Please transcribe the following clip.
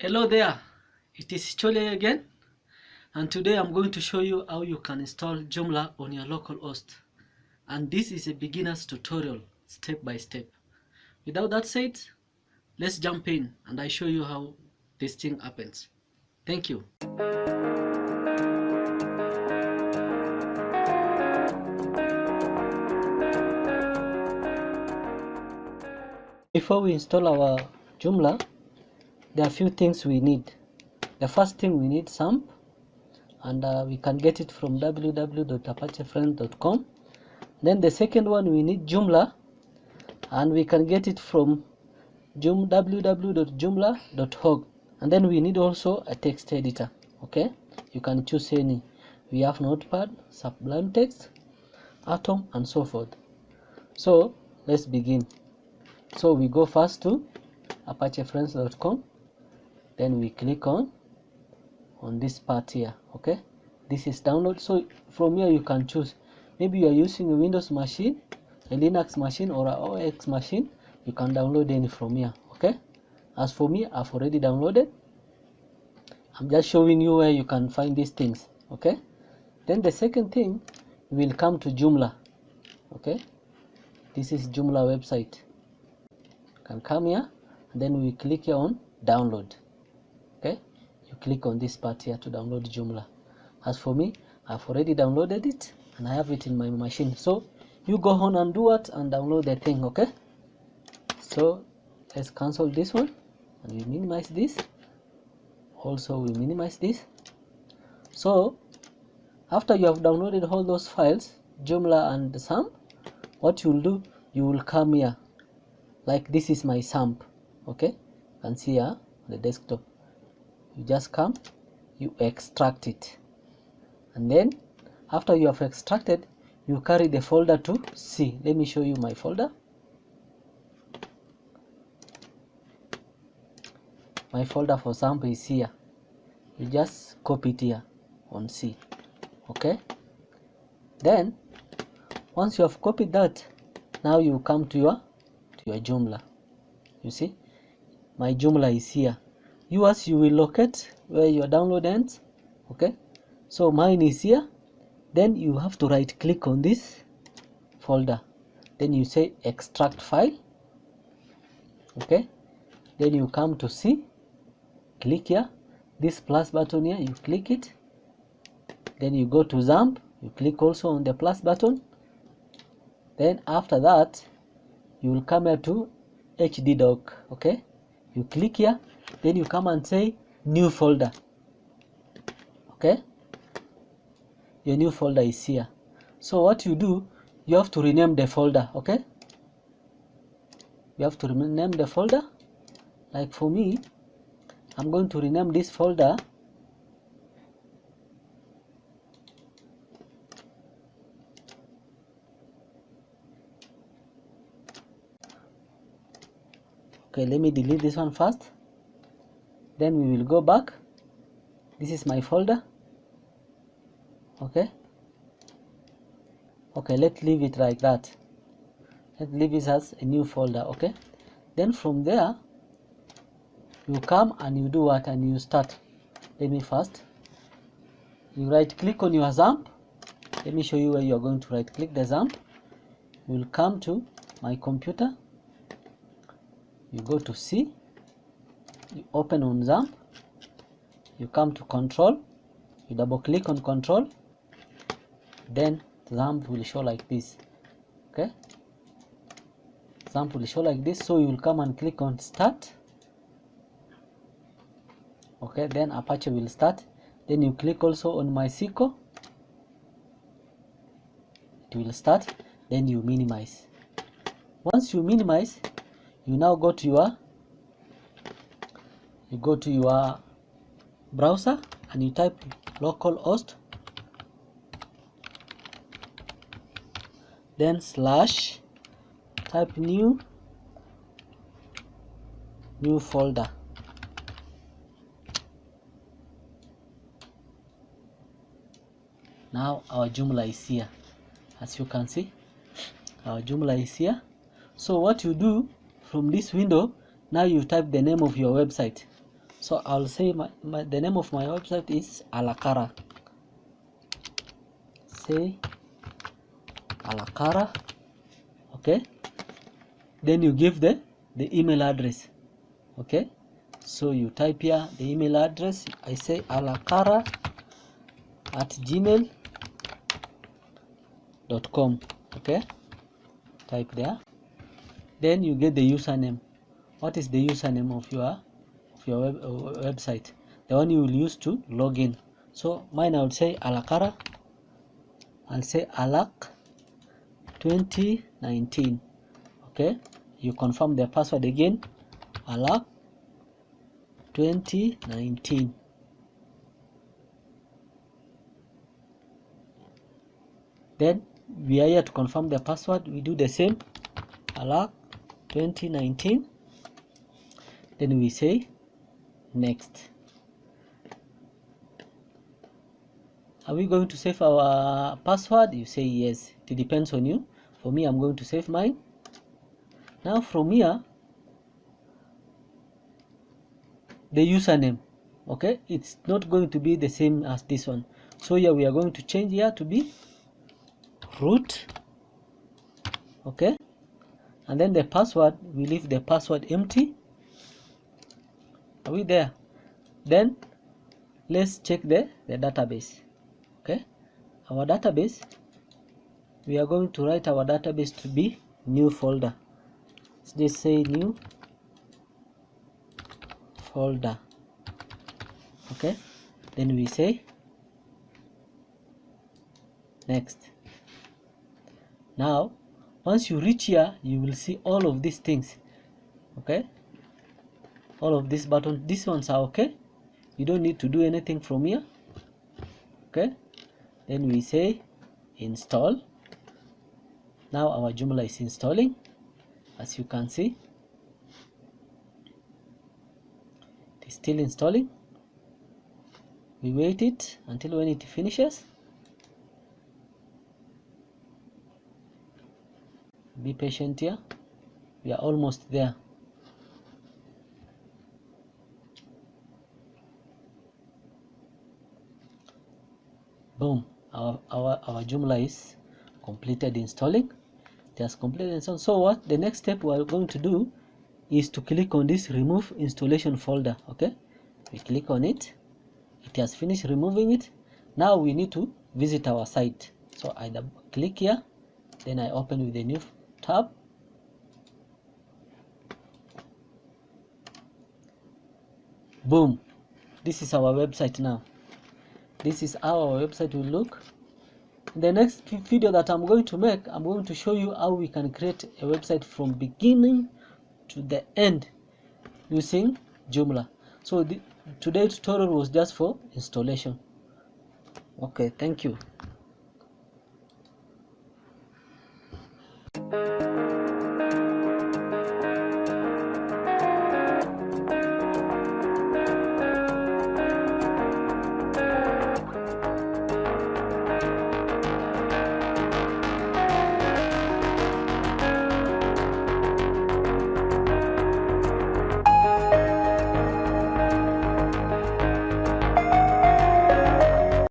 Hello there, it is Chole again, and today I'm going to show you how you can install Joomla on your local host. And this is a beginner's tutorial, step by step. Without that said, let's jump in and I show you how this thing happens. Thank you. Before we install our Joomla, there are a few things we need. The first thing we need SAMP, and we can get it from www.apachefriend.com. Then the second one, we need Joomla, and we can get it from www.joomla.org. And then we need also a text editor. Okay, you can choose any. We have Notepad, Sublime Text, Atom, and so forth. So let's begin. So we go first to apachefriends.com, then we click on this part here. Okay, this is download. So from here you can choose. Maybe you are using a Windows machine, a Linux machine, or a OS machine. You can download any from here. Okay, as for me, I've already downloaded. I'm just showing you where you can find these things. Okay, then the second thing, we will come to Joomla. Okay, this is Joomla website. You can come here, and then we click here on download. Okay, you click on this part here to download Joomla. As for me, I've already downloaded it and I have it in my machine. So you go on and do it and download the thing. Okay, so let's cancel this one and we minimize this. Also we minimize this. So after you have downloaded all those files, Joomla and SAMP, what you will do, you will come here. Like this is my SAMP. Okay, you can see here the desktop. You just come, you extract it, and then after you have extracted, you carry the folder to C. Let me show you my folder. My folder for SAMP is here. You just copy it here on C. Okay, then once you have copied that, now you come to your Joomla. You see my Joomla is here. Yours, you will locate where your download ends. Okay, so mine is here. Then you have to right click on this folder, then you say extract file. Okay, then you come to C, click here, this plus button here, you click it. Then you go to SAMP, you click also on the plus button. Then after that, you will come here to HD doc. Okay, you click here, then you come and say new folder. Okay, your new folder is here. So what you do, you have to rename the folder. Okay, you have to rename the folder. Like for me, I'm going to rename this folder okay, let me delete this one first, then we will go back. This is my folder. Okay, let's leave it like that. Let's leave it as a new folder. Okay, then from there you come and you do what, and you start. Let me first, you right click on your SAMP. Let me show you where you are going to right click the SAMP. You will come to my computer, you go to C, you open on SAMP, you come to control, you double click on control, then SAMP will show like this. Okay, SAMP will show like this. So you will come and click on start. Okay, then Apache will start. Then you click also on MySQL, it will start. Then you minimize. Once you minimize, you now go to your browser and you type localhost, then slash, type new folder. Now our Joomla is here. As you can see, our Joomla is here. So what you do from this window, now you type the name of your website. So I'll say the name of my website is Alacara. Say Alacara. Okay, then you give the email address. Okay, so you type here the email address. I say alacara@gmail.com. okay, type there. Then you get the username. What is the username of your website? The one you will use to log in. So mine, I would say Alacara. I'll say Alac 2019. Okay, you confirm the password again, Alac 2019. Then we are here to confirm the password. We do the same, Alac 2019. Then we say next. Are we going to save our password? You say yes. It depends on you. For me, I'm going to save mine. Now from here, the username, okay, it's not going to be the same as this one. So here we are going to change here to be root. Okay, and then the password, we leave the password empty. Are we there? Then let's check the database. Okay, our database, we are going to write our database to be new folder. Let's just say new folder. Okay, then we say next. Now once you reach here, you will see all of these things. Okay, all of these buttons, these ones are okay. You don't need to do anything from here. Okay, then we say install. Now our Joomla is installing, as you can see. It is still installing. We wait it until when it finishes. Be patient here. We are almost there. Boom, our Joomla is completed installing. It has completed installed. So what the next step we are going to do is to click on this remove installation folder. Okay, we click on it. It has finished removing it. Now we need to visit our site. So I double click here, then I open with a new tab. Boom, this is our website now. This is how our website will look. In the next video that I'm going to make, I'm going to show you how we can create a website from beginning to the end using Joomla. So today's tutorial was just for installation. Okay, thank you.